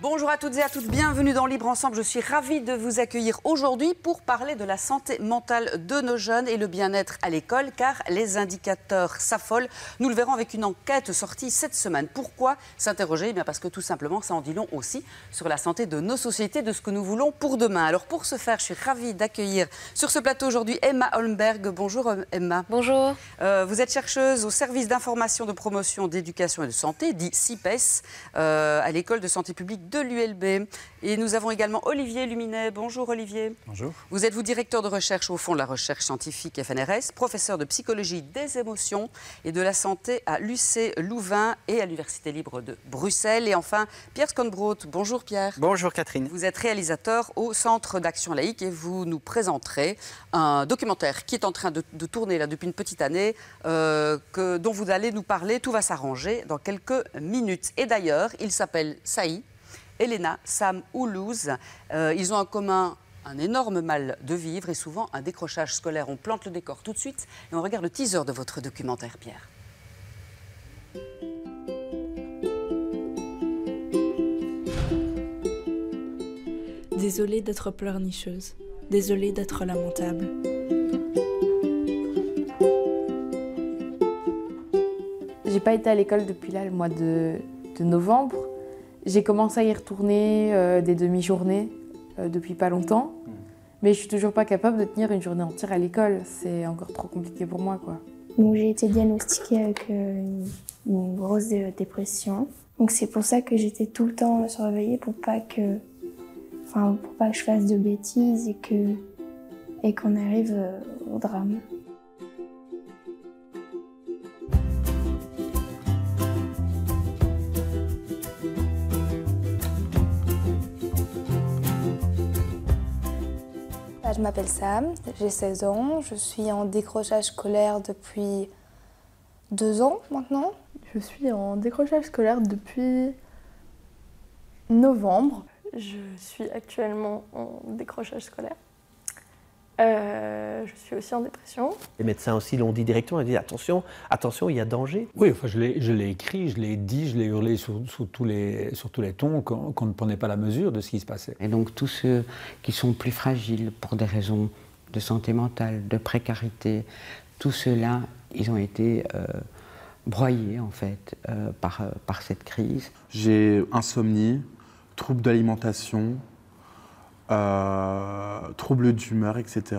Bonjour à toutes et à tous, bienvenue dans Libre Ensemble. Je suis ravie de vous accueillir aujourd'hui pour parler de la santé mentale de nos jeunes et le bien-être à l'école, car les indicateurs s'affolent. Nous le verrons avec une enquête sortie cette semaine. Pourquoi s'interroger? Eh bien parce que tout simplement, ça en dit long aussi sur la santé de nos sociétés, de ce que nous voulons pour demain. Alors pour ce faire, je suis ravie d'accueillir sur ce plateau aujourd'hui Emma Holmberg. Bonjour Emma. Bonjour. Vous êtes chercheuse au service d'information, de promotion, d'éducation et de santé, dit CIPES, à l'école de santé publique de l'ULB. Et nous avons également Olivier Luminet. Bonjour Olivier. Bonjour. Vous êtes directeur de recherche au Fonds de la recherche scientifique FNRS, professeur de psychologie des émotions et de la santé à l'UC Louvain et à l'Université libre de Bruxelles. Et enfin, Pierre Sconbroth. Bonjour Pierre. Bonjour Catherine. Vous êtes réalisateur au Centre d'action laïque et vous nous présenterez un documentaire qui est en train de tourner là depuis une petite année, dont vous allez nous parler. Tout va s'arranger dans quelques minutes. Et d'ailleurs, il s'appelle Saï, Elena, Sam ou Luz. Ils ont en commun un énorme mal de vivre et souvent un décrochage scolaire. On plante le décor tout de suite et on regarde le teaser de votre documentaire, Pierre. Désolée d'être pleurnicheuse, désolée d'être lamentable. J'ai pas été à l'école depuis là, le mois de novembre. J'ai commencé à y retourner des demi-journées depuis pas longtemps. Mais je suis toujours pas capable de tenir une journée entière à l'école. C'est encore trop compliqué pour moi, quoi. Donc, j'ai été diagnostiquée avec une grosse dépression. Donc c'est pour ça que j'étais tout le temps surveillée pour pas que je fasse de bêtises et qu'on arrive au drame. Je m'appelle Sam, j'ai 16 ans, je suis en décrochage scolaire depuis 2 ans maintenant. Je suis en décrochage scolaire depuis novembre. Je suis actuellement en décrochage scolaire. Je suis aussi en dépression. Les médecins aussi l'ont dit directement, ils disent attention, attention, il y a danger. Oui, enfin, je l'ai écrit, je l'ai dit, je l'ai hurlé sur tous les tons qu'on ne prenait pas la mesure de ce qui se passait. Et donc tous ceux qui sont plus fragiles pour des raisons de santé mentale, de précarité, tous ceux-là, ils ont été broyés en fait par cette crise. J'ai insomnie, troubles d'alimentation, troubles d'humeur, etc.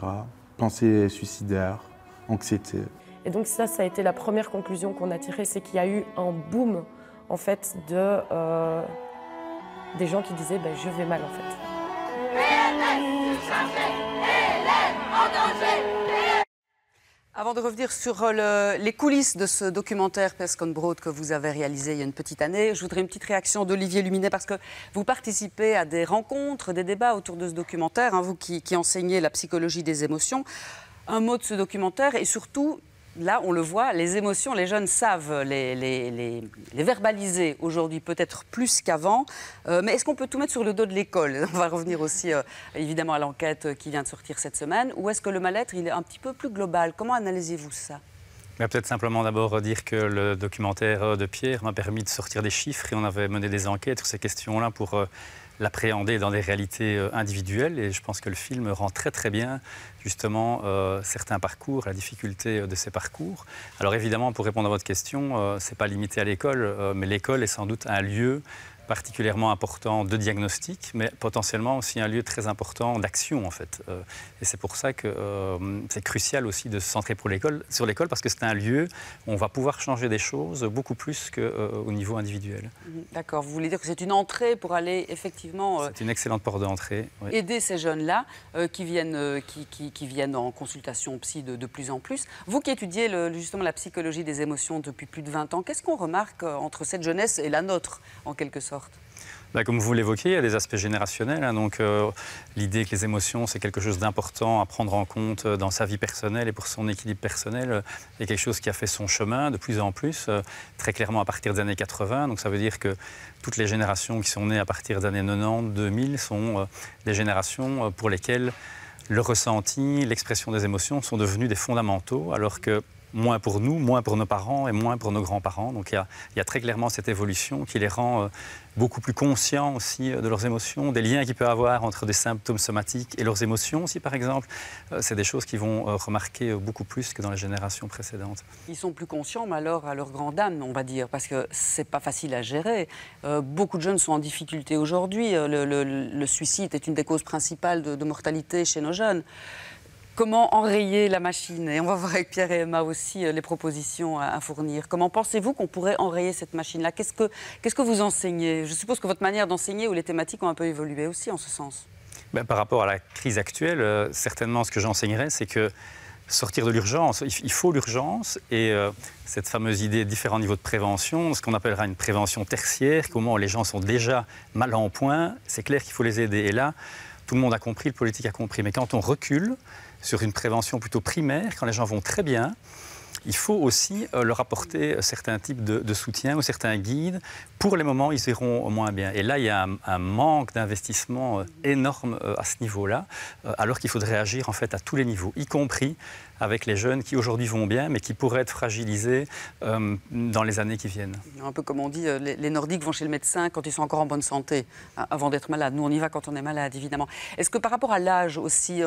Pensées suicidaires, anxiété. Et donc ça a été la première conclusion qu'on a tirée, c'est qu'il y a eu un boom en fait des gens qui disaient je vais mal en fait. Avant de revenir sur les coulisses de ce documentaire Pierre Sconbroth que vous avez réalisé il y a une petite année, je voudrais une petite réaction d'Olivier Luminet parce que vous participez à des rencontres, des débats autour de ce documentaire, hein, vous qui enseignez la psychologie des émotions. Un mot de ce documentaire et surtout, là on le voit, les émotions, les jeunes savent les verbaliser aujourd'hui peut-être plus qu'avant, mais est-ce qu'on peut tout mettre sur le dos de l'école? On va revenir aussi évidemment à l'enquête qui vient de sortir cette semaine, ou est-ce que le mal-être il est un petit peu plus global? Comment analysez-vous ça? Peut-être simplement d'abord dire que le documentaire de Pierre m'a permis de sortir des chiffres et on avait mené des enquêtes sur ces questions-là pour l'appréhender dans des réalités individuelles et je pense que le film rend très très bien justement certains parcours, la difficulté de ces parcours. Alors évidemment, pour répondre à votre question, c'est pas limité à l'école, mais l'école est sans doute un lieu particulièrement important de diagnostic, mais potentiellement aussi un lieu très important d'action en fait. Et c'est pour ça que c'est crucial aussi de se centrer sur l'école parce que c'est un lieu où on va pouvoir changer des choses beaucoup plus qu'au niveau individuel. D'accord, vous voulez dire que c'est une entrée pour aller effectivement... c'est une excellente porte d'entrée. Oui. Aider ces jeunes-là qui viennent en consultation psy de plus en plus. Vous qui étudiez justement la psychologie des émotions depuis plus de 20 ans, qu'est-ce qu'on remarque entre cette jeunesse et la nôtre en quelque sorte? Comme vous l'évoquiez, il y a des aspects générationnels. Hein, donc, l'idée que les émotions, c'est quelque chose d'important à prendre en compte dans sa vie personnelle et pour son équilibre personnel, est quelque chose qui a fait son chemin de plus en plus, très clairement à partir des années 80. Donc, ça veut dire que toutes les générations qui sont nées à partir des années 90, 2000 sont des générations pour lesquelles le ressenti, l'expression des émotions sont devenus des fondamentaux, alors que moins pour nous, moins pour nos parents et moins pour nos grands-parents. Donc il y a très clairement cette évolution qui les rend beaucoup plus conscients aussi de leurs émotions, des liens qu'il peut y avoir entre des symptômes somatiques et leurs émotions aussi, par exemple. C'est des choses qu'ils vont remarquer beaucoup plus que dans les générations précédentes. Ils sont plus conscients, mais alors à leur grande âme, on va dire, parce que c'est pas facile à gérer. Beaucoup de jeunes sont en difficulté aujourd'hui. Le suicide est une des causes principales de mortalité chez nos jeunes. Comment enrayer la machine? Et on va voir avec Pierre et Emma aussi les propositions à fournir. Comment pensez-vous qu'on pourrait enrayer cette machine-là? Qu'est-ce que vous enseignez? Je suppose que votre manière d'enseigner ou les thématiques ont un peu évolué aussi en ce sens. Par rapport à la crise actuelle, certainement ce que j'enseignerais, c'est que sortir de l'urgence, il faut l'urgence et cette fameuse idée de différents niveaux de prévention, ce qu'on appellera une prévention tertiaire, comment les gens sont déjà mal en point, c'est clair qu'il faut les aider. Et là, tout le monde a compris, le politique a compris. Mais quand on recule sur une prévention plutôt primaire, quand les gens vont très bien, il faut aussi leur apporter certains types de soutien ou certains guides pour les moments où ils iront moins bien. Et là, il y a un manque d'investissement énorme à ce niveau-là, alors qu'il faudrait agir en fait à tous les niveaux, y compris avec les jeunes qui aujourd'hui vont bien, mais qui pourraient être fragilisés dans les années qui viennent. Un peu comme on dit, les Nordiques vont chez le médecin quand ils sont encore en bonne santé, avant d'être malades. Nous, on y va quand on est malade, évidemment. Est-ce que par rapport à l'âge aussi,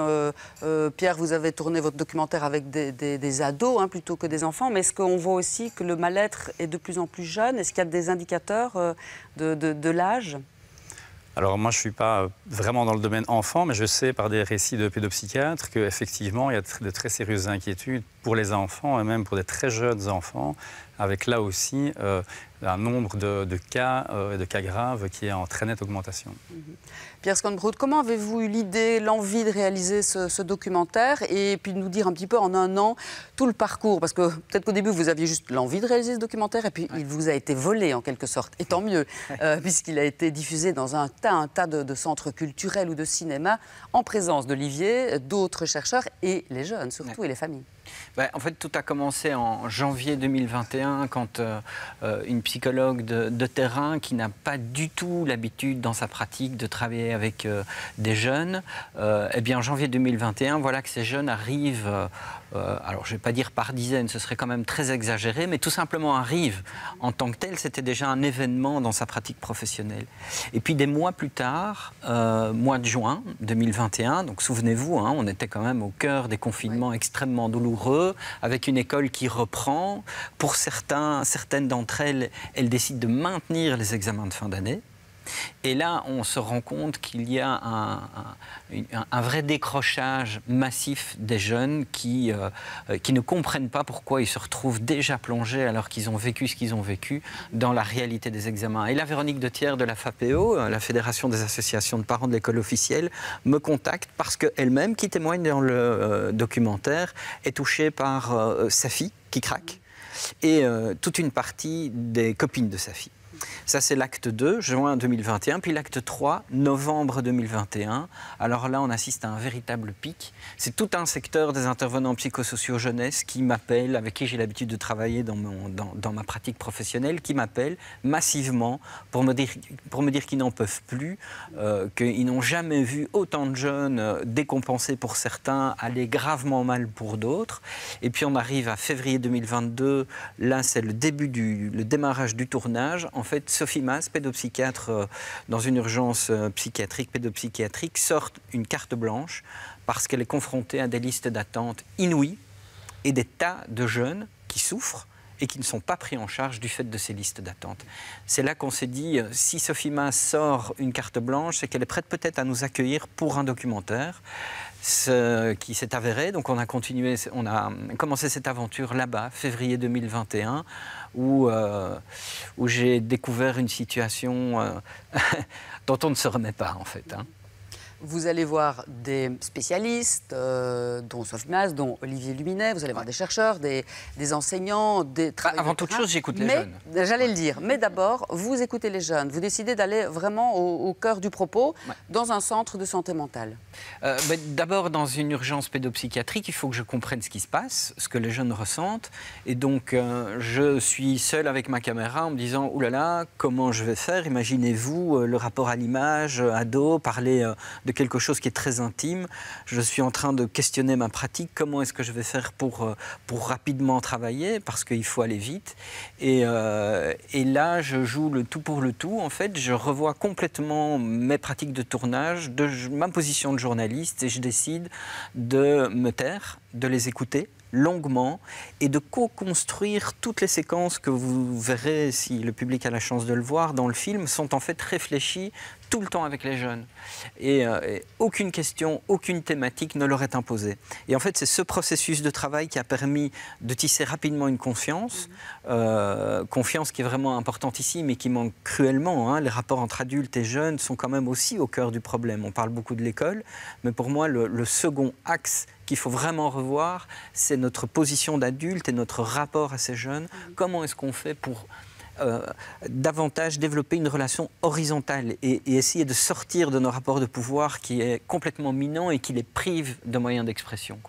Pierre, vous avez tourné votre documentaire avec des ados plutôt que des enfants, mais est-ce qu'on voit aussi que le mal-être est de plus en plus jeune? Est-ce qu'il y a des indicateurs de l'âge? Alors moi, je ne suis pas vraiment dans le domaine enfant, mais je sais par des récits de pédopsychiatres qu'effectivement, il y a de très sérieuses inquiétudes pour les enfants et même pour des très jeunes enfants, avec là aussi un nombre de cas graves qui est en très nette augmentation. Pierre Skonbroek, comment avez-vous eu l'idée, l'envie de réaliser ce documentaire et puis de nous dire un petit peu en un an tout le parcours? Parce que peut-être qu'au début, vous aviez juste l'envie de réaliser ce documentaire et puis il vous a été volé en quelque sorte. Et tant mieux, puisqu'il a été diffusé dans un tas de centres culturels ou de cinéma en présence d'Olivier, d'autres chercheurs et les jeunes surtout et les familles. En fait, tout a commencé en janvier 2021 quand une psychologue de terrain qui n'a pas du tout l'habitude dans sa pratique de travailler avec des jeunes, en janvier 2021, voilà que ces jeunes arrivent, alors je ne vais pas dire par dizaines, ce serait quand même très exagéré, mais tout simplement arrivent en tant que tel, c'était déjà un événement dans sa pratique professionnelle. Et puis des mois plus tard, mois de juin 2021, donc souvenez-vous, on était quand même au cœur des confinements extrêmement douloureux, avec une école qui reprend. Pour certaines d'entre elles, elles décident de maintenir les examens de fin d'année. Et là, on se rend compte qu'il y a un vrai décrochage massif des jeunes qui ne comprennent pas pourquoi ils se retrouvent déjà plongés, alors qu'ils ont vécu ce qu'ils ont vécu, dans la réalité des examens. Et là, Véronique Dethier de la FAPEO, la Fédération des associations de parents de l'école officielle, me contacte parce qu'elle-même, qui témoigne dans le documentaire, est touchée par sa fille qui craque et toute une partie des copines de sa fille. Ça, c'est l'acte 2, juin 2021. Puis l'acte 3, novembre 2021. Alors là, on assiste à un véritable pic. C'est tout un secteur des intervenants psychosociaux jeunesse qui m'appellent, avec qui j'ai l'habitude de travailler dans ma pratique professionnelle, qui m'appellent massivement pour me dire qu'ils n'en peuvent plus, qu'ils n'ont jamais vu autant de jeunes décompensés pour certains, aller gravement mal pour d'autres. Et puis on arrive à février 2022. Là, c'est le démarrage du tournage. En fait, Sophie Mas, pédopsychiatre dans une urgence psychiatrique, pédopsychiatrique, sort une carte blanche parce qu'elle est confrontée à des listes d'attente inouïes et des tas de jeunes qui souffrent et qui ne sont pas pris en charge du fait de ces listes d'attente. C'est là qu'on s'est dit, si Sophie Mas sort une carte blanche, c'est qu'elle est prête peut-être à nous accueillir pour un documentaire. Ce qui s'est avéré, donc on a commencé cette aventure là-bas, février 2021, où j'ai découvert une situation dont on ne se remet pas en fait. Vous allez voir des spécialistes, dont Sophie Mas, dont Olivier Luminet, vous allez voir des chercheurs, des enseignants, des travailleurs. Avant toute chose, j'écoute les jeunes. J'allais le dire. Mais d'abord, vous écoutez les jeunes. Vous décidez d'aller vraiment au cœur du propos, dans un centre de santé mentale. D'abord, dans une urgence pédopsychiatrique, il faut que je comprenne ce qui se passe, ce que les jeunes ressentent. Et donc, je suis seul avec ma caméra en me disant « Ouh là là, comment je vais faire » Imaginez-vous le rapport à l'image, ado, parler de quelque chose qui est très intime. Je suis en train de questionner ma pratique. Comment est-ce que je vais faire pour rapidement travailler, parce qu'il faut aller vite. Et là, je joue le tout pour le tout. En fait, je revois complètement mes pratiques de tournage, ma position de journaliste, et je décide de me taire, de les écouter longuement et de co-construire toutes les séquences que vous verrez, si le public a la chance de le voir, dans le film, sont en fait réfléchies tout le temps avec les jeunes. Et aucune question, aucune thématique ne leur est imposée. Et en fait, c'est ce processus de travail qui a permis de tisser rapidement une confiance, confiance qui est vraiment importante ici, mais qui manque cruellement. Les rapports entre adultes et jeunes sont quand même aussi au cœur du problème. On parle beaucoup de l'école, mais pour moi, le second axe qu'il faut vraiment revoir, c'est notre position d'adulte et notre rapport à ces jeunes. Comment est-ce qu'on fait pour davantage développer une relation horizontale et essayer de sortir de nos rapports de pouvoir qui est complètement minant et qui les prive de moyens d'expression.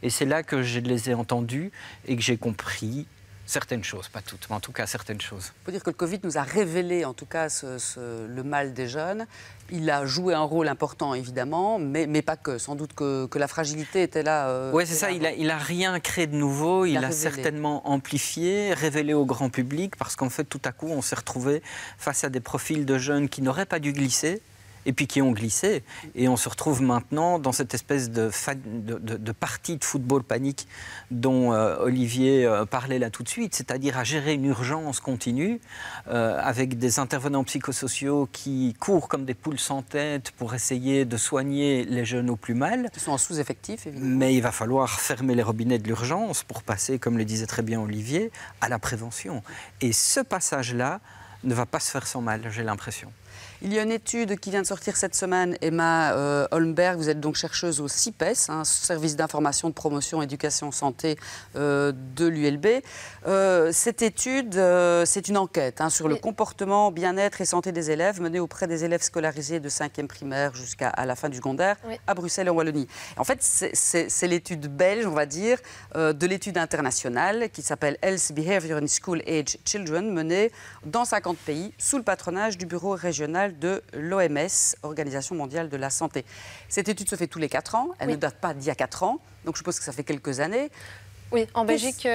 Et c'est là que je les ai entendus et que j'ai compris certaines choses, pas toutes, mais en tout cas certaines choses. Il faut dire que le Covid nous a révélé en tout cas le mal des jeunes. Il a joué un rôle important évidemment, mais pas que. Sans doute que la fragilité était là. Oui, c'est ça, il a rien créé de nouveau, il a certainement amplifié, révélé au grand public, parce qu'en fait tout à coup on s'est retrouvé face à des profils de jeunes qui n'auraient pas dû glisser, et puis qui ont glissé. Et on se retrouve maintenant dans cette espèce de partie de football panique dont Olivier parlait là tout de suite, c'est-à-dire à gérer une urgence continue avec des intervenants psychosociaux qui courent comme des poules sans tête pour essayer de soigner les jeunes au plus mal. Ils sont en sous-effectif, évidemment. Mais il va falloir fermer les robinets de l'urgence pour passer, comme le disait très bien Olivier, à la prévention. Et ce passage-là ne va pas se faire sans mal, j'ai l'impression. Il y a une étude qui vient de sortir cette semaine, Emma Holmberg, vous êtes donc chercheuse au CIPES, Service d'information, de promotion, éducation, santé de l'ULB. Cette étude, c'est une enquête sur le comportement, bien-être et santé des élèves menée auprès des élèves scolarisés de 5e primaire jusqu'à la fin du secondaire à Bruxelles et en Wallonie. En fait, c'est l'étude belge, on va dire, de l'étude internationale qui s'appelle Health Behavior in School Age Children, menée dans 50 pays sous le patronage du bureau régional de l'OMS, Organisation mondiale de la santé. Cette étude se fait tous les 4 ans, elle ne date pas d'il y a 4 ans, donc je suppose que ça fait quelques années. Oui, en Belgique,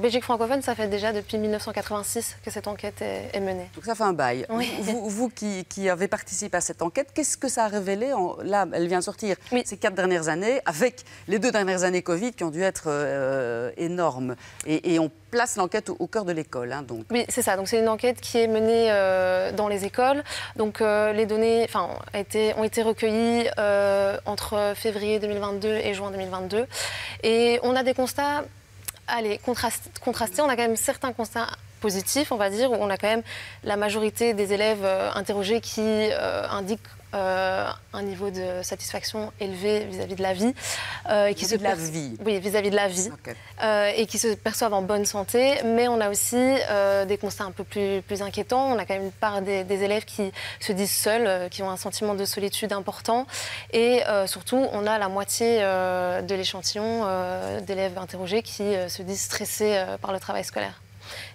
Belgique francophone, ça fait déjà depuis 1986 que cette enquête est menée. Donc ça fait un bail. Oui. Vous qui avez participé à cette enquête, qu'est-ce que ça a révélé Là, elle vient de sortir ces 4 dernières années, avec les 2 dernières années Covid qui ont dû être énormes. Et on place l'enquête au cœur de l'école. Donc. Oui, c'est ça. Donc c'est une enquête qui est menée dans les écoles. Donc les données ont été recueillies entre février 2022 et juin 2022. Et on a des constats contrastés. On a quand même certains constats positifs, on va dire, où on a quand même la majorité des élèves interrogés qui indiquent un niveau de satisfaction élevé vis-à-vis de la vie. Vis-à-vis de la vie. Oui, vis-à-vis de la vie. Okay. Et qui se perçoivent en bonne santé. Mais on a aussi des constats un peu plus inquiétants. On a quand même une part des élèves qui se disent seuls, qui ont un sentiment de solitude important. Et surtout, on a la moitié de l'échantillon d'élèves interrogés qui se disent stressés par le travail scolaire.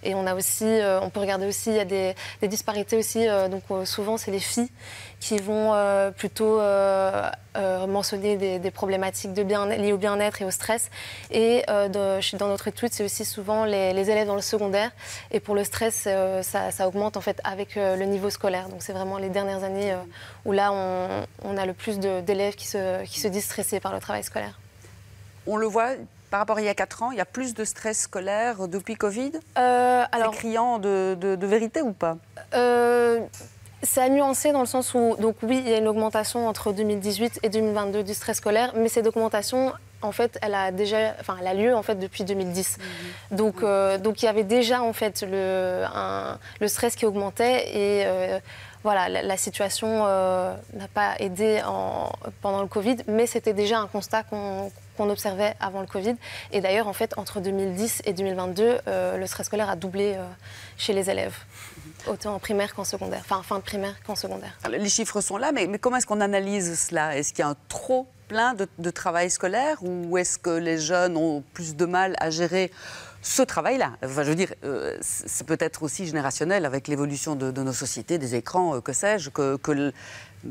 Et on a aussi, on peut regarder aussi, il y a des disparités aussi. Donc souvent, c'est les filles qui vont plutôt mentionner des problématiques liées au bien-être et au stress. Et dans notre étude, c'est aussi souvent les élèves dans le secondaire. Et pour le stress, ça augmente en fait avec le niveau scolaire. Donc c'est vraiment les dernières années où là, on a le plus d'élèves qui se disent stressés par le travail scolaire. On le voit. Par rapport à il y a 4 ans, il y a plus de stress scolaire depuis Covid alors, c'est criant de vérité ou pas C'est à nuancer dans le sens où, donc oui, il y a une augmentation entre 2018 et 2022 du stress scolaire, mais cette augmentation, en fait, elle a lieu en fait depuis 2010. Donc il y avait déjà en fait le stress qui augmentait et voilà, la situation n'a pas aidé pendant le Covid, mais c'était déjà un constat qu'on observait avant le Covid. Et d'ailleurs, en fait, entre 2010 et 2022, le stress scolaire a doublé chez les élèves, autant en primaire qu'en secondaire, enfin fin de primaire qu'en secondaire. Alors, les chiffres sont là, mais comment est-ce qu'on analyse cela? Est-ce qu'il y a un trop plein de travail scolaire ou est-ce que les jeunes ont plus de mal à gérer ce travail-là? Enfin, je veux dire, c'est peut-être aussi générationnel avec l'évolution de nos sociétés, des écrans, que sais-je, que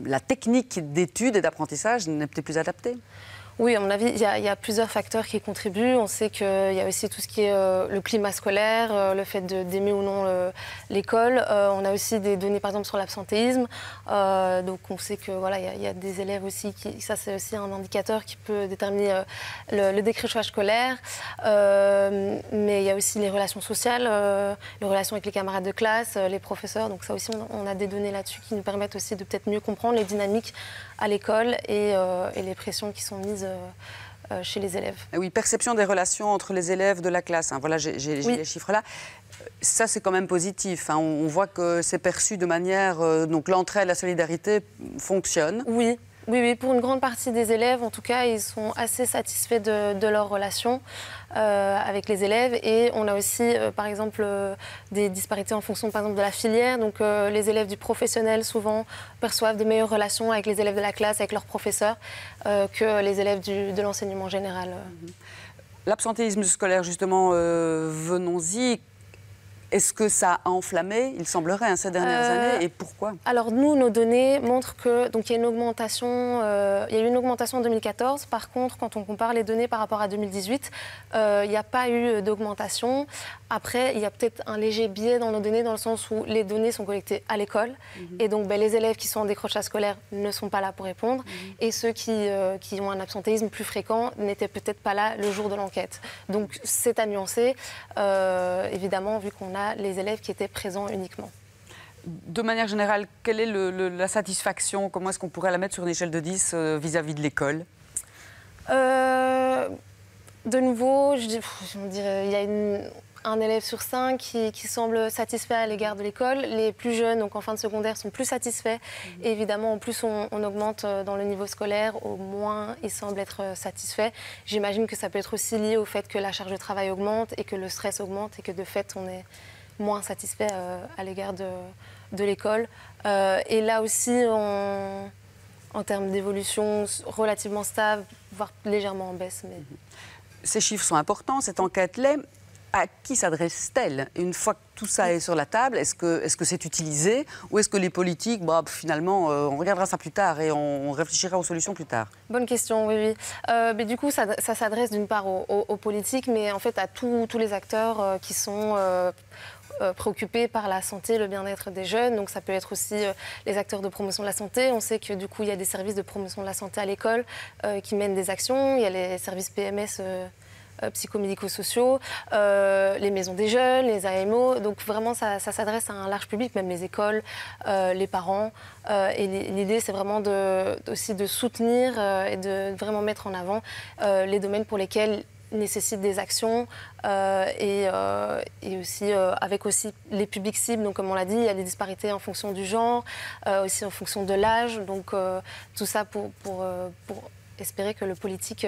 la technique d'étude et d'apprentissage n'est peut-être plus adaptée. Oui, à mon avis, il y a plusieurs facteurs qui contribuent. On sait qu'il y a aussi tout ce qui est le climat scolaire, le fait d'aimer ou non l'école. On a aussi des données, par exemple, sur l'absentéisme. Donc, on sait que voilà, il y a des élèves aussi ça, c'est aussi un indicateur qui peut déterminer le décrochage scolaire. Mais il y a aussi les relations sociales, les relations avec les camarades de classe, les professeurs. Donc, ça aussi, on a des données là-dessus qui nous permettent aussi de peut-être mieux comprendre les dynamiques à l'école et les pressions qui sont mises chez les élèves. Oui, perception des relations entre les élèves de la classe. Hein. Voilà, j'ai les chiffres là. Ça, c'est quand même positif. Hein. On voit que c'est perçu de manière... donc l'entraide, la solidarité fonctionne. Oui. Oui, pour une grande partie des élèves, en tout cas, ils sont assez satisfaits de leurs relations avec les élèves. Et on a aussi, par exemple, des disparités en fonction, par exemple, de la filière. Donc, les élèves du professionnel, souvent, perçoivent de meilleures relations avec les élèves de la classe, avec leurs professeurs, que les élèves de l'enseignement général. L'absentéisme scolaire, justement, venons-y. Est-ce que ça a enflammé, il semblerait, ces dernières années, et pourquoi? Alors nous, nos données montrent que donc il y a une augmentation. Il y a eu une augmentation en 2014. Par contre, quand on compare les données par rapport à 2018, il n'y a pas eu d'augmentation. Après, il y a peut-être un léger biais dans nos données, dans le sens où les données sont collectées à l'école, et donc les élèves qui sont en décrochage scolaire ne sont pas là pour répondre, et ceux qui ont un absentéisme plus fréquent n'étaient peut-être pas là le jour de l'enquête. Donc c'est à nuancer, évidemment, vu qu'on a les élèves qui étaient présents uniquement. De manière générale, quelle est la satisfaction? Comment est-ce qu'on pourrait la mettre sur une échelle de 10 vis-à-vis de l'école? De nouveau, je dirais, il y a un élève sur 5 qui semble satisfait à l'égard de l'école. Les plus jeunes, donc en fin de secondaire, sont plus satisfaits. Et évidemment, en plus on augmente dans le niveau scolaire, au moins ils semblent être satisfaits. J'imagine que ça peut être aussi lié au fait que la charge de travail augmente et que le stress augmente et que de fait on est moins satisfait à l'égard de l'école. Et là aussi, en termes d'évolution, relativement stable, voire légèrement en baisse. Mais... Ces chiffres sont importants, cette enquête l'est. À qui s'adresse-t-elle? Une fois que tout ça est sur la table, est-ce que c'est utilisé? Ou est-ce que les politiques, finalement, on regardera ça plus tard et on réfléchira aux solutions plus tard? Bonne question, oui. Mais du coup, ça s'adresse d'une part aux politiques, mais en fait à tous les acteurs qui sont préoccupés par la santé et le bien-être des jeunes. Donc ça peut être aussi les acteurs de promotion de la santé. On sait que du coup, il y a des services de promotion de la santé à l'école qui mènent des actions. Il y a les services PMS psychomédico-sociaux, les maisons des jeunes, les AMO. Donc vraiment, ça s'adresse à un large public, même les écoles, les parents. Et l'idée, c'est vraiment aussi de soutenir et de vraiment mettre en avant les domaines pour lesquels nécessitent des actions et aussi avec aussi les publics cibles. Donc comme on l'a dit, il y a des disparités en fonction du genre, aussi en fonction de l'âge. Donc tout ça pour espérer que le politique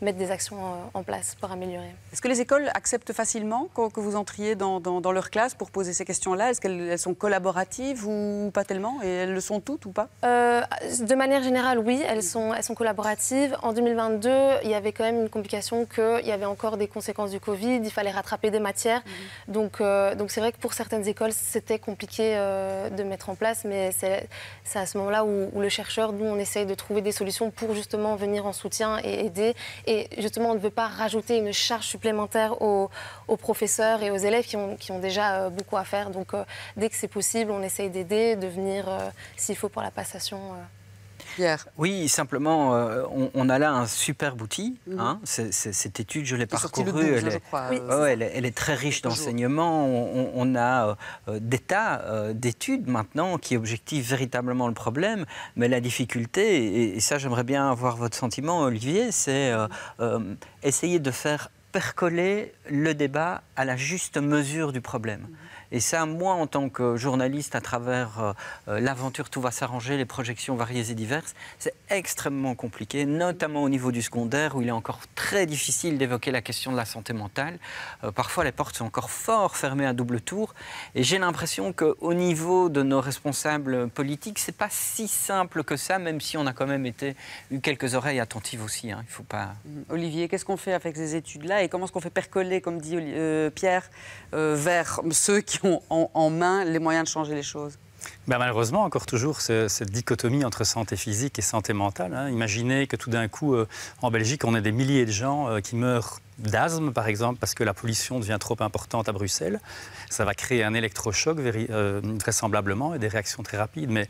mette des actions en place pour améliorer. Est-ce que les écoles acceptent facilement que vous entriez dans leur classe pour poser ces questions-là? Est-ce qu'elles sont collaboratives ou pas tellement? Et elles le sont toutes ou pas? De manière générale, oui, elles sont collaboratives. En 2022, il y avait quand même une complication qu'il y avait encore des conséquences du Covid, il fallait rattraper des matières. Donc c'est vrai que pour certaines écoles, c'était compliqué de mettre en place, mais c'est à ce moment-là où le chercheur, nous, on essaye de trouver des solutions pour justement venir en soutien et aider. Et justement, on ne veut pas rajouter une charge supplémentaire aux professeurs et aux élèves qui ont déjà beaucoup à faire. Donc, dès que c'est possible, on essaye d'aider, de venir, s'il faut, pour la passation. Pierre. Oui, simplement, on a là un superbe outil. Hein. Cette étude, je l'ai parcourue. Elle est très riche d'enseignements. On a des tas d'études maintenant qui objectivent véritablement le problème. Mais la difficulté, et ça j'aimerais bien avoir votre sentiment, Olivier, c'est essayer de faire percoler le débat à la juste mesure du problème. Et ça, moi, en tant que journaliste, à travers l'aventure Tout va s'arranger, les projections variées et diverses, c'est extrêmement compliqué, notamment au niveau du secondaire, où il est encore très difficile d'évoquer la question de la santé mentale. Parfois, les portes sont encore fort fermées à double tour. Et j'ai l'impression qu'au niveau de nos responsables politiques, c'est pas si simple que ça, même si on a quand même eu quelques oreilles attentives aussi. Hein. Il faut pas... Olivier, qu'est-ce qu'on fait avec ces études-là et comment est-ce qu'on fait percoler, comme dit Pierre, vers ceux qui ont en main les moyens de changer les choses? Malheureusement, encore toujours cette dichotomie entre santé physique et santé mentale. Hein. Imaginez que tout d'un coup, en Belgique, on ait des milliers de gens qui meurent d'asthme, par exemple, parce que la pollution devient trop importante à Bruxelles. Ça va créer un électrochoc, vraisemblablement, et des réactions très rapides. Mais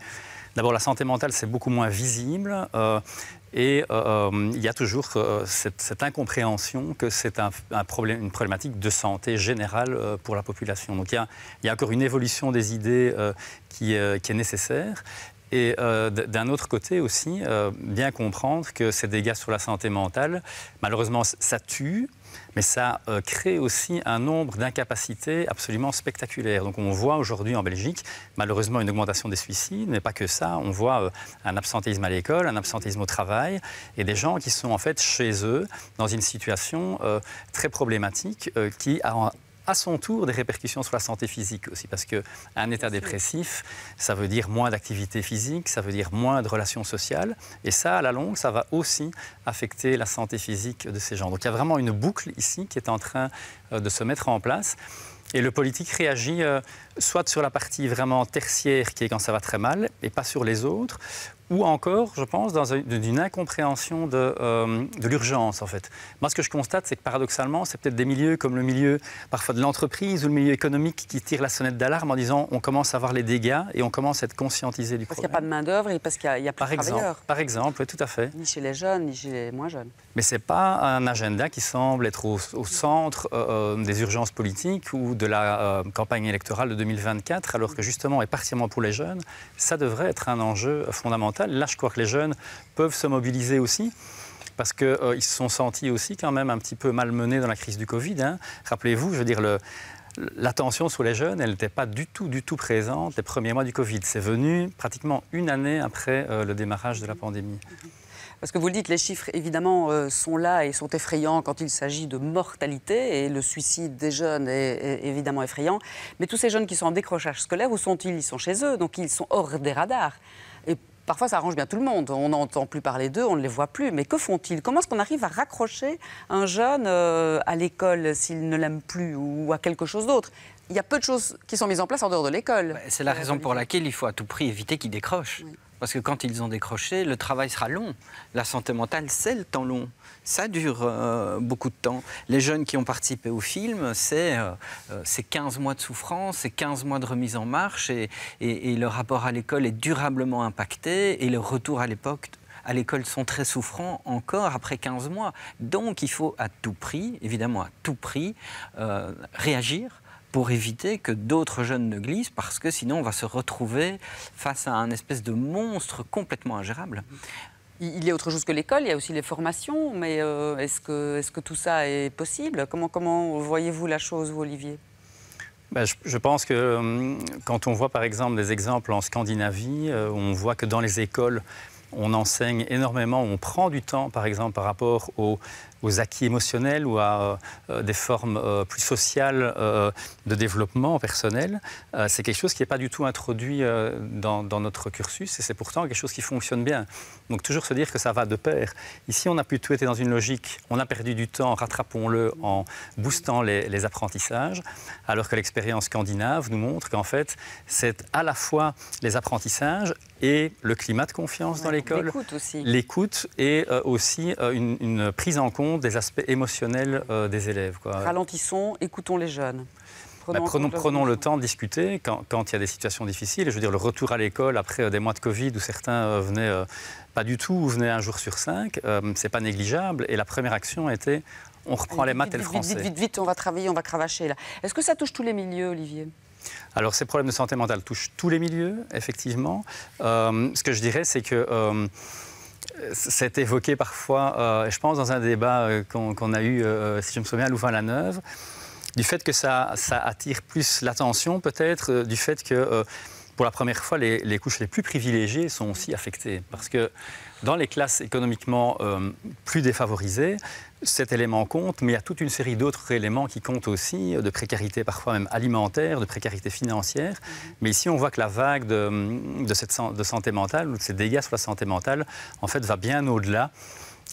d'abord, la santé mentale, c'est beaucoup moins visible. Et il y a toujours cette incompréhension que c'est une problématique de santé générale pour la population. Donc il y a encore une évolution des idées qui est nécessaire. Et d'un autre côté aussi, bien comprendre que ces dégâts sur la santé mentale, malheureusement, ça tue, mais ça crée aussi un nombre d'incapacités absolument spectaculaires. Donc on voit aujourd'hui en Belgique, malheureusement, une augmentation des suicides, mais pas que ça. On voit un absentéisme à l'école, un absentéisme au travail, et des gens qui sont en fait chez eux, dans une situation très problématique, qui a à son tour des répercussions sur la santé physique aussi, parce qu'un état dépressif, ça veut dire moins d'activité physique, ça veut dire moins de relations sociales, et ça, à la longue, ça va aussi affecter la santé physique de ces gens. Donc il y a vraiment une boucle ici qui est en train de se mettre en place. Et le politique réagit soit sur la partie vraiment tertiaire, qui est quand ça va très mal, et pas sur les autres, ou encore, je pense, dans une incompréhension de l'urgence, en fait. Moi, ce que je constate, c'est que paradoxalement, c'est peut-être des milieux comme le milieu parfois de l'entreprise ou le milieu économique qui tire la sonnette d'alarme en disant on commence à voir les dégâts et on commence à être conscientisé du problème. Parce qu'il n'y a pas de main-d'œuvre et parce qu'il n'y a pas de travailleurs. Par exemple, oui, tout à fait. Ni chez les jeunes, ni chez les moins jeunes. Mais ce n'est pas un agenda qui semble être au centre des urgences politiques ou de la campagne électorale de 2024, alors que justement, et particulièrement pour les jeunes, ça devrait être un enjeu fondamental. Là, je crois que les jeunes peuvent se mobiliser aussi, parce qu'ils se sont sentis aussi quand même un petit peu malmenés dans la crise du Covid. Hein. Rappelez-vous, je veux dire, l'attention sur les jeunes, elle n'était pas du tout présente les premiers mois du Covid. C'est venu pratiquement une année après le démarrage de la pandémie. Parce que vous le dites, les chiffres, évidemment, sont là et sont effrayants quand il s'agit de mortalité. Et le suicide des jeunes est évidemment effrayant. Mais tous ces jeunes qui sont en décrochage scolaire, où sont-ils? Ils sont chez eux, donc ils sont hors des radars. Et parfois, ça arrange bien tout le monde. On n'entend plus parler d'eux, on ne les voit plus. Mais que font-ils? Comment est-ce qu'on arrive à raccrocher un jeune à l'école s'il ne l'aime plus ou à quelque chose d'autre? Il y a peu de choses qui sont mises en place en dehors de l'école. C'est la raison pour laquelle il faut à tout prix éviter qu'ils décrochent. Oui. Parce que quand ils ont décroché, le travail sera long. La santé mentale, c'est le temps long. Ça dure beaucoup de temps. Les jeunes qui ont participé au film, c'est 15 mois de souffrance, c'est 15 mois de remise en marche et le rapport à l'école est durablement impacté et le retour à l'école sont très souffrants encore après 15 mois. Donc il faut à tout prix, évidemment à tout prix, réagir pour éviter que d'autres jeunes ne glissent, parce que sinon on va se retrouver face à un espèce de monstre complètement ingérable. Il y a autre chose que l'école, il y a aussi les formations, mais est-ce que tout ça est possible? Comment voyez-vous la chose, vous, Olivier? Je pense que quand on voit par exemple des exemples en Scandinavie, on voit que dans les écoles, on enseigne énormément, on prend du temps par exemple par rapport aux acquis émotionnels ou à des formes plus sociales de développement personnel. C'est quelque chose qui n'est pas du tout introduit dans notre cursus et c'est pourtant quelque chose qui fonctionne bien. Donc toujours se dire que ça va de pair. Ici, on a plutôt été dans une logique, on a perdu du temps, rattrapons-le en boostant les apprentissages, alors que l'expérience scandinave nous montre qu'en fait, c'est à la fois les apprentissages et le climat de confiance dans l'école, l'écoute et aussi une prise en compte des aspects émotionnels des élèves. Ralentissons, écoutons les jeunes. Prenons le temps de discuter quand il y a des situations difficiles. Je veux dire, le retour à l'école après des mois de Covid où certains venaient pas du tout ou venaient un jour sur 5, c'est pas négligeable. Et la première action était on reprend les maths et le français. Vite, on va travailler, on va cravacher là. Est-ce que ça touche tous les milieux, Olivier ? Alors, ces problèmes de santé mentale touchent tous les milieux, effectivement. Ce que je dirais, c'est que c'est évoqué parfois, je pense, dans un débat qu'on a eu, si je me souviens, à Louvain-la-Neuve, du fait que ça attire plus l'attention, peut-être, du fait que, pour la première fois, les couches les plus privilégiées sont aussi affectées. Parce que dans les classes économiquement plus défavorisées, cet élément compte, mais il y a toute une série d'autres éléments qui comptent aussi, de précarité parfois même alimentaire, de précarité financière. Mais ici, on voit que la vague de santé mentale, ou de ces dégâts sur la santé mentale, en fait, va bien au-delà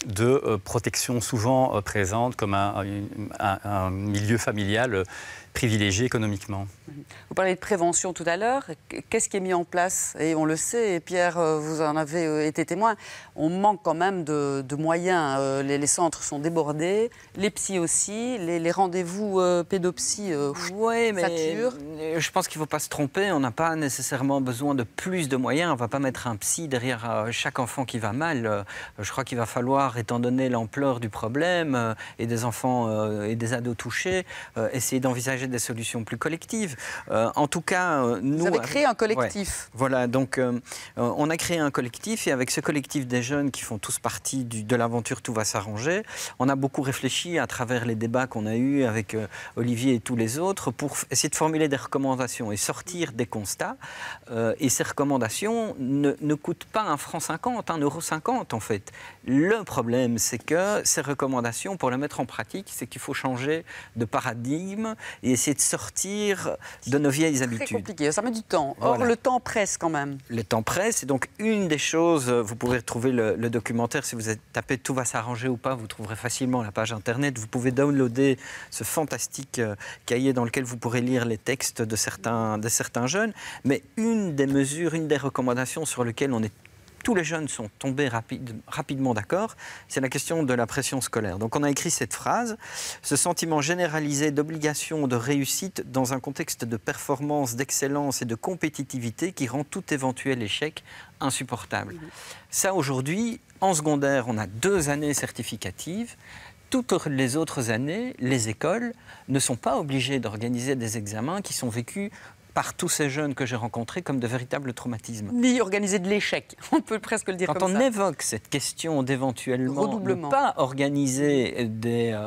de protection souvent présente, comme un milieu familial privilégiés économiquement. Vous parlez de prévention tout à l'heure. Qu'est-ce qui est mis en place? Et on le sait, et Pierre, vous en avez été témoin, on manque quand même de moyens. Les centres sont débordés, les psys aussi, les rendez-vous pédopsie saturent. Je pense qu'il ne faut pas se tromper, on n'a pas nécessairement besoin de plus de moyens. On ne va pas mettre un psy derrière chaque enfant qui va mal. Je crois qu'il va falloir, étant donné l'ampleur du problème et des enfants et des ados touchés, essayer d'envisager des solutions plus collectives. En tout cas, nous... Vous avez créé un collectif. Ouais, voilà, donc on a créé un collectif et avec ce collectif des jeunes qui font tous partie de l'aventure Tout va s'arranger, on a beaucoup réfléchi à travers les débats qu'on a eus avec Olivier et tous les autres pour essayer de formuler des recommandations et sortir des constats. Et ces recommandations ne coûtent pas 1,50 franc, 1,50 € en fait. Le problème, c'est que ces recommandations, pour les mettre en pratique, c'est qu'il faut changer de paradigme et essayer de sortir de nos vieilles habitudes. C'est compliqué, ça met du temps. Or, voilà. Le temps presse quand même. Le temps presse, et donc une des choses, vous pouvez retrouver le documentaire, si vous tapez Tout va s'arranger ou pas, vous trouverez facilement la page internet. Vous pouvez downloader ce fantastique cahier dans lequel vous pourrez lire les textes de certains jeunes. Mais une des mesures, une des recommandations sur lesquelles tous les jeunes sont tombés rapidement d'accord, c'est la question de la pression scolaire. Donc on a écrit cette phrase, ce sentiment généralisé d'obligation, de réussite dans un contexte de performance, d'excellence et de compétitivité qui rend tout éventuel échec insupportable. Ça aujourd'hui, en secondaire, on a 2 années certificatives. Toutes les autres années, les écoles ne sont pas obligées d'organiser des examens qui sont vécus par tous ces jeunes que j'ai rencontrés comme de véritables traumatismes. Ni organiser de l'échec, on peut presque le dire comme ça. Quand on évoque cette question d'éventuellement ne pas organiser des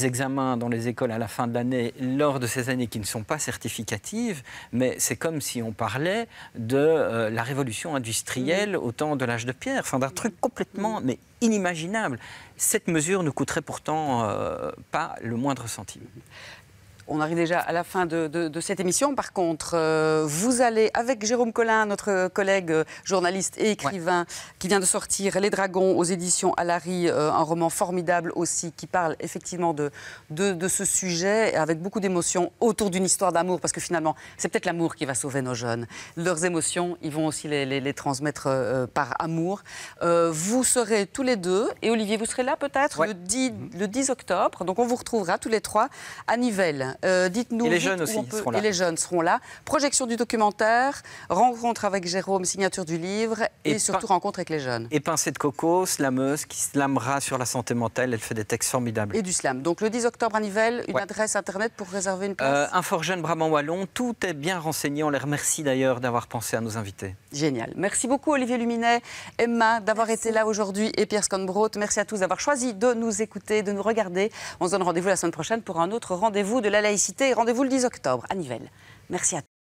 examens dans les écoles à la fin de l'année lors de ces années qui ne sont pas certificatives, mais c'est comme si on parlait de la révolution industrielle au temps de l'âge de pierre, enfin d'un truc complètement inimaginable. Cette mesure ne coûterait pourtant pas le moindre centime. On arrive déjà à la fin de cette émission. Par contre, vous allez, avec Jérôme Collin, notre collègue journaliste et écrivain, qui vient de sortir Les Dragons aux éditions Alary, un roman formidable aussi, qui parle effectivement de ce sujet, avec beaucoup d'émotions autour d'une histoire d'amour, parce que finalement, c'est peut-être l'amour qui va sauver nos jeunes. Leurs émotions, ils vont aussi les transmettre par amour. Vous serez tous les deux, et Olivier, vous serez là peut-être le 10 octobre. Donc on vous retrouvera tous les 3 à Nivelles. Dites-nous. Et les jeunes aussi seront là. Et les jeunes seront là. Projection du documentaire, rencontre avec Jérôme, signature du livre et surtout rencontre avec les jeunes. Et Pincée de Coco, slameuse, qui slamera sur la santé mentale. Elle fait des textes formidables. Et du slam. Donc le 10 octobre à Nivelles, une adresse internet pour réserver une place. Infojeune Brabant Wallon, tout est bien renseigné. On les remercie d'ailleurs d'avoir pensé à nous inviter. Génial. Merci beaucoup Olivier Luminet, Emma d'avoir été là aujourd'hui et Pierre Sconbroth. Merci à tous d'avoir choisi de nous écouter, de nous regarder. On se donne rendez-vous la semaine prochaine pour un autre rendez-vous de la laïcité. Rendez-vous le 10 octobre à Nivelles. Merci à tous.